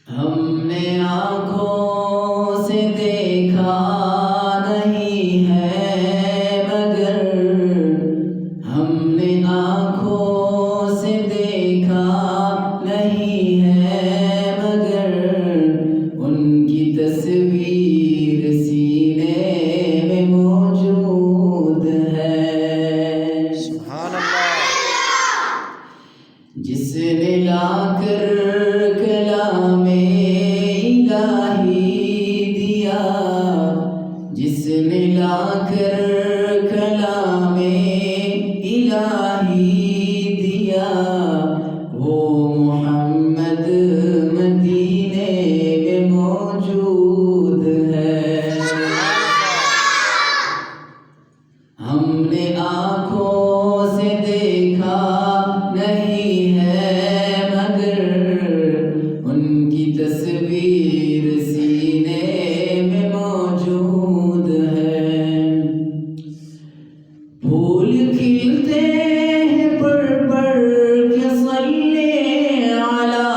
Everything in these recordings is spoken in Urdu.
ہم نے آنکھوں سے دیکھا نہیں ہے مگر ہم نے آنکھوں سے دیکھا نہیں ہے مگر ان کی تصویر سینے میں موجود ہے۔ سبحان اللہ۔ جس نے لا کر کلام الہی دیا، جس نے لا کر کلام الہی دیا، وہ محمد مدینے میں موجود ہے۔ ہم نے آنکھوں سے دیکھا نہیں ہے مگر ان کی تصویر سینے میں موجود ہے۔ پھول کھلتے ہیں پڑھ پڑھ کے صلی علی،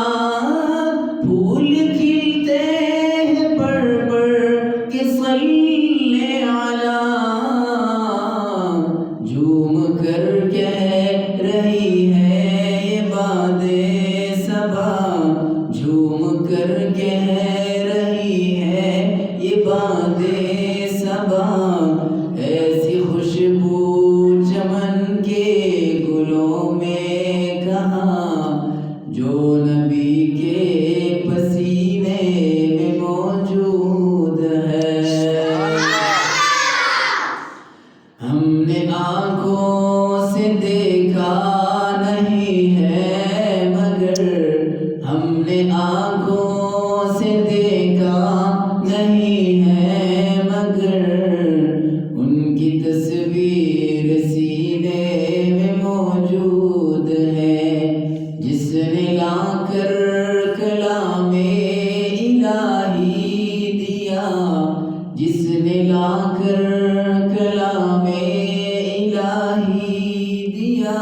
پھول کھلتے ہیں پڑھ پڑھ کے صلی علی، جھوم کر کہہ رہی ہے یہ باد صبا، جھوم کر کہہ رہی ہے یہ باد صبا، ایسی خوشبو چمن کے گلوں میں کہاں، جو نبی کے پسینے میں موجود ہے۔ ہم نے آنکھوں سے دیکھا نہیں ہے مگر ہم نے آنکھوں سے دیکھا نہیں ہے مگر ان کی تصویر سینے میں موجود ہے۔ جس نے لا کر کلام الہی دیا، جس نے لا کر کلام الہی دیا،